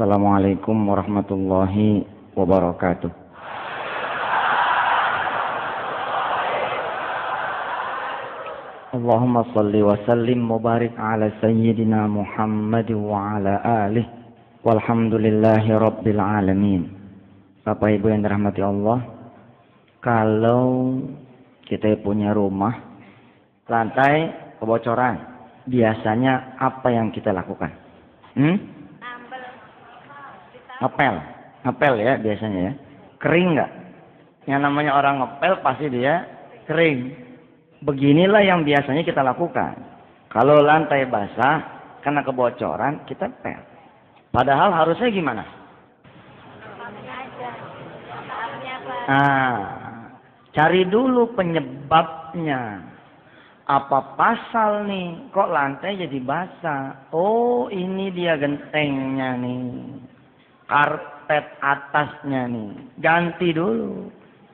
Assalamualaikum warahmatullahi wabarakatuh. Allahumma salli wa sallim mubarik ala sayyidina Muhammad wa ala alih walhamdulillahi rabbil alamin. Bapak Ibu yang dirahmati Allah, kalau kita punya rumah lantai kebocoran, biasanya apa yang kita lakukan? Ngepel ya biasanya ya. Kering nggak? Yang namanya orang ngepel pasti dia kering. Beginilah yang biasanya kita lakukan. Kalau lantai basah karena kebocoran, kita pel. Padahal harusnya gimana? Cari dulu penyebabnya. Apa pasal nih? Kok lantai jadi basah? Oh, ini dia gentengnya nih. Karpet atasnya nih, ganti dulu.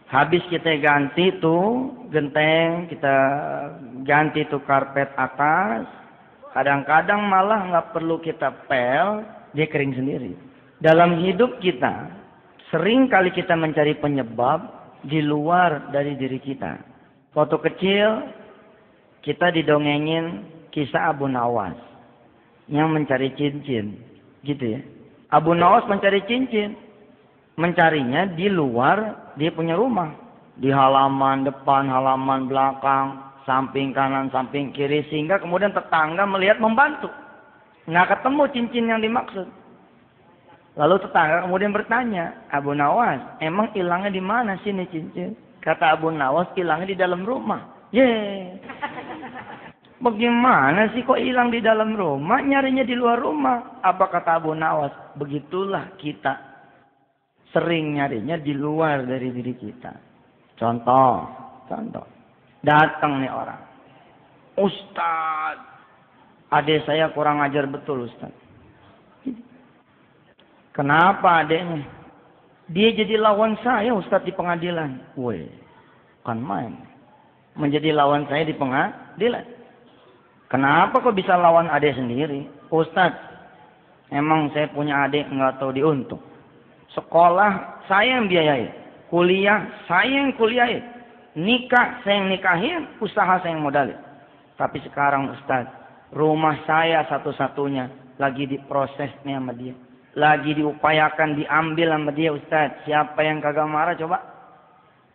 Habis kita ganti tuh genteng, kita ganti tuh karpet atas. Kadang-kadang malah nggak perlu kita pel, dia kering sendiri. Dalam hidup kita, sering kali kita mencari penyebab di luar dari diri kita. Waktu kecil, kita didongengin kisah Abu Nawas yang mencari cincin, gitu ya. Abu Nawas mencari cincin. Mencarinya di luar dia punya rumah. Di halaman depan, halaman belakang, samping kanan, samping kiri. Sehingga kemudian tetangga melihat membantu. Nggak ketemu cincin yang dimaksud. Lalu tetangga kemudian bertanya, Abu Nawas, emang hilangnya di mana sih ini cincin? Kata Abu Nawas, hilangnya di dalam rumah. Yeay. Bagaimana sih kok hilang di dalam rumah, nyarinya di luar rumah? Apa kata Abu Nawas? Begitulah kita sering nyarinya di luar dari diri kita. Contoh. Datang nih orang. Ustaz, adik saya kurang ajar betul Ustaz. Kenapa adiknya? Dia jadi lawan saya Ustaz di pengadilan. Woi, kan main. Menjadi lawan saya di pengadilan. Kenapa kok bisa lawan adik sendiri? Ustadz, emang saya punya adik nggak tahu diuntung. Sekolah saya yang biayai, kuliah saya yang kuliahin, nikah saya yang nikahin, usaha saya yang modalin. Tapi sekarang Ustadz, rumah saya satu-satunya lagi diprosesnya sama dia. Lagi diupayakan diambil sama dia Ustadz. Siapa yang kagak marah coba?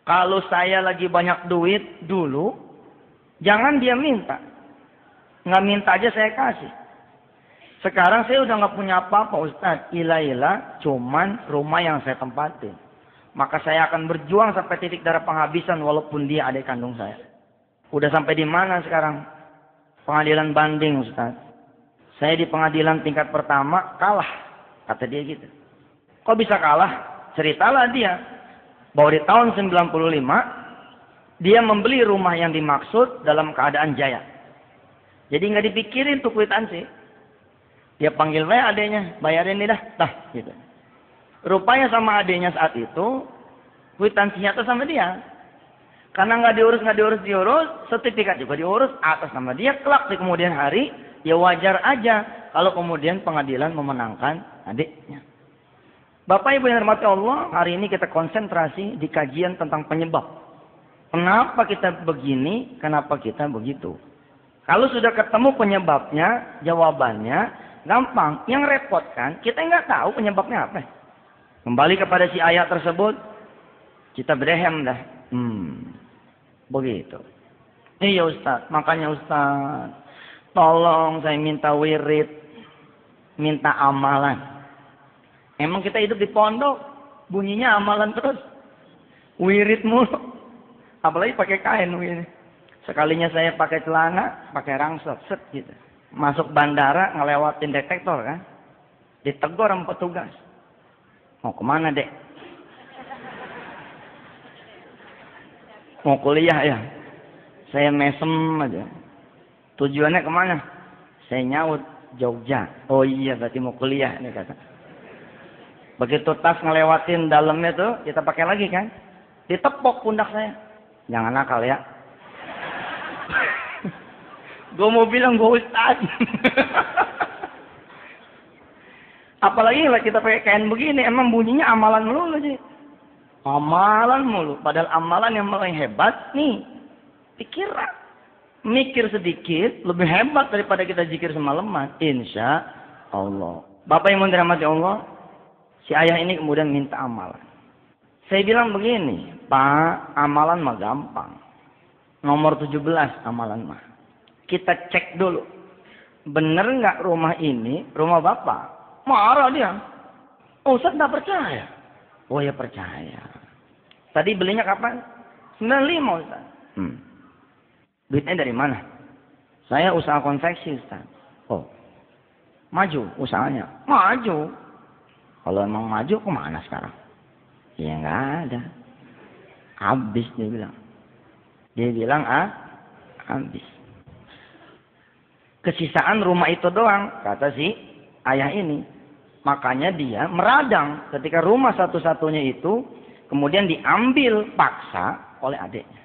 Kalau saya lagi banyak duit dulu, jangan dia minta. Nggak minta aja saya kasih. Sekarang saya udah nggak punya apa-apa Ustaz. Ilah-ilah cuman rumah yang saya tempatin. Maka saya akan berjuang sampai titik darah penghabisan walaupun dia adik kandung saya. Udah sampai di mana sekarang? Pengadilan banding Ustaz. Saya di pengadilan tingkat pertama kalah. Kata dia gitu. Kok bisa kalah? Ceritalah dia. Bahwa di tahun 95 dia membeli rumah yang dimaksud dalam keadaan jaya. Jadi nggak dipikirin tuh kwitansi. Dia panggil saya adenya, bayarin nih dah, gitu. Rupanya sama adenya saat itu, kwitansinya tuh sama dia. Karena nggak diurus, sertifikat juga diurus atas nama dia. Kelak di kemudian hari, ya wajar aja kalau kemudian pengadilan memenangkan adiknya. Bapak Ibu yang dirahmati Allah, hari ini kita konsentrasi di kajian tentang penyebab. Kenapa kita begini, kenapa kita begitu. Kalau sudah ketemu penyebabnya, jawabannya gampang. Yang repot kan, kita nggak tahu penyebabnya apa. Kembali kepada si ayat tersebut, kita berehem dah. Begitu. Iya Ustaz, makanya Ustaz, tolong saya minta wirid, minta amalan. Emang kita hidup di pondok, bunyinya amalan terus. Wirid mulu. Apalagi pakai kain begini. Sekalinya saya pakai celana, pakai rangsel, set gitu. Masuk bandara, ngelewatin detektor kan. Ditegur sama petugas. Mau kemana dek? Mau kuliah ya? Saya mesem aja. Tujuannya kemana? Saya nyaut, Jogja. Oh iya, berarti mau kuliah nih kata. Begitu tas ngelewatin dalamnya tuh, kita pakai lagi kan. Ditepok pundak saya. Jangan nakal ya. Gue mau bilang gue Ustaz. Apalagi kalau kita pakai kain begini, emang bunyinya amalan melulu sih. Amalan mulu. Padahal amalan yang paling hebat nih, pikiran. Mikir sedikit, lebih hebat daripada kita zikir semalaman. Insya Allah. Bapak yang mau dirahmati Allah, si ayah ini kemudian minta amalan. Saya bilang begini, Pak, amalan mah gampang. Nomor 17 amalan mah. Kita cek dulu. Bener nggak rumah ini rumah Bapak? Marah dia. Oh, Ustaz nggak percaya. Oh ya percaya. Tadi belinya kapan? 95 Ustaz. Duitnya dari mana? Saya usaha konveksi Ustaz. Oh. Maju usahanya. Maju. Kalau emang maju kemana sekarang? Ya nggak ada. Habis dia bilang. Dia bilang habis. Kesisaan rumah itu doang, kata si ayah ini. Makanya dia meradang ketika rumah satu-satunya itu kemudian diambil paksa oleh adiknya.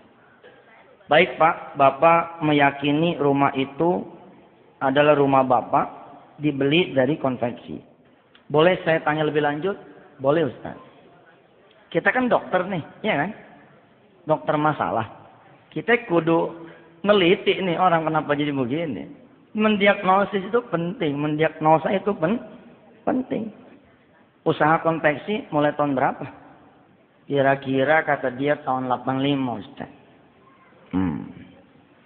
Baik Pak, Bapak meyakini rumah itu adalah rumah Bapak dibeli dari konveksi. Boleh saya tanya lebih lanjut? Boleh Ustaz. Kita kan dokter nih, ya kan? Dokter masalah. Kita kudu neliti nih orang kenapa jadi begini. Mendiagnosis itu penting, mendiagnosa itu penting. Usaha konveksi mulai tahun berapa? Kira-kira kata dia tahun 85 Ustaz.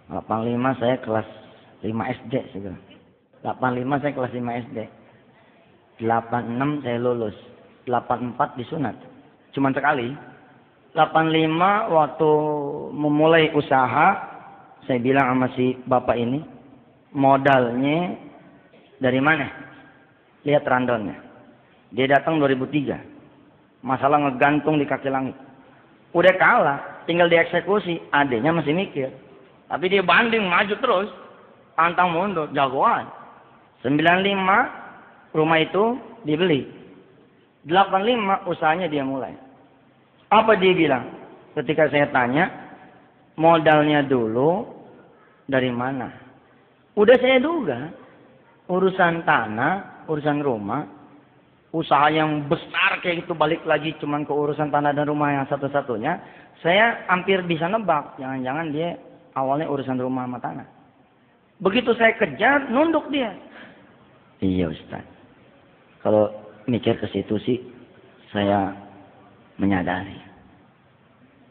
85 saya kelas 5 SD segala. 85 saya kelas 5 SD. 86 saya lulus. 84 disunat. Cuman sekali. 85 waktu memulai usaha, saya bilang sama si bapak ini, modalnya dari mana? Lihat randonnya. Dia datang 2003. Masalah ngegantung di kaki langit. Udah kalah, tinggal dieksekusi. Adiknya masih mikir. Tapi dia banding, maju terus. Pantang mundur, jagoan. 95 rumah itu dibeli. 85 usahanya dia mulai. Apa dia bilang? Ketika saya tanya, modalnya dulu dari mana? Udah saya duga, urusan tanah, urusan rumah, usaha yang besar kayak gitu balik lagi cuman ke urusan tanah dan rumah yang satu-satunya, saya hampir bisa nebak, jangan-jangan dia awalnya urusan rumah sama tanah. Begitu saya kejar, nunduk dia. Iya Ustaz. Kalau mikir ke situ sih, saya menyadari.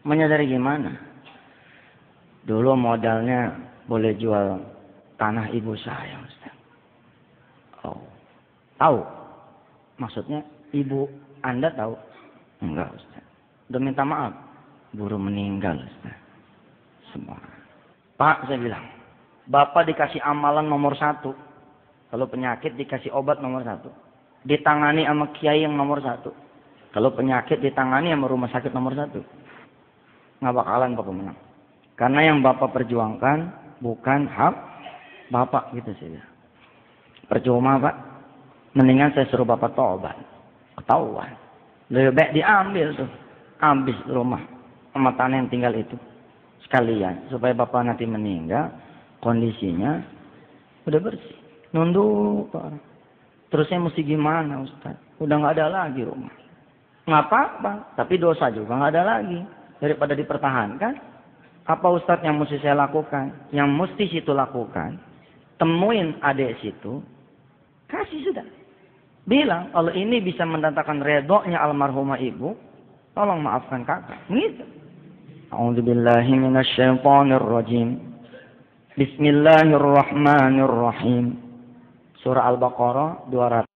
Menyadari gimana? Dulu modalnya boleh jual tanah ibu saya, Ustaz. Oh, tahu? Maksudnya ibu Anda tahu? Enggak, Ustaz. Udah minta maaf. Buru meninggal, Ustaz. Semua. Pak, saya bilang, Bapak dikasih amalan nomor 1. Kalau penyakit dikasih obat nomor 1. Ditangani sama kiai yang nomor 1. Kalau penyakit ditangani sama rumah sakit nomor 1. Nggak bakalan Bapak menang. Karena yang Bapak perjuangkan bukan hak Bapak gitu sih. Percuma Pak. Mendingan saya suruh Bapak tobat. Ketahuan. Lebih baik diambil tuh. Habis rumah sama tanah yang tinggal itu. Sekalian. Supaya Bapak nanti meninggal. Kondisinya udah bersih. Nunduk Pak. Terusnya mesti gimana Ustaz? Udah nggak ada lagi rumah. Nggak apa-apa. Tapi dosa juga nggak ada lagi. Daripada dipertahankan. Apa Ustaz yang mesti saya lakukan? Yang mesti situ lakukan. Temuin adik situ. Kasih sudah. Bilang kalau ini bisa mendatangkan redoknya almarhumah ibu. Tolong maafkan kakak. Begitu. A'udzubillahi minasyaitonirrajim. Bismillahirrahmanirrahim. Surah Al-Baqarah 200.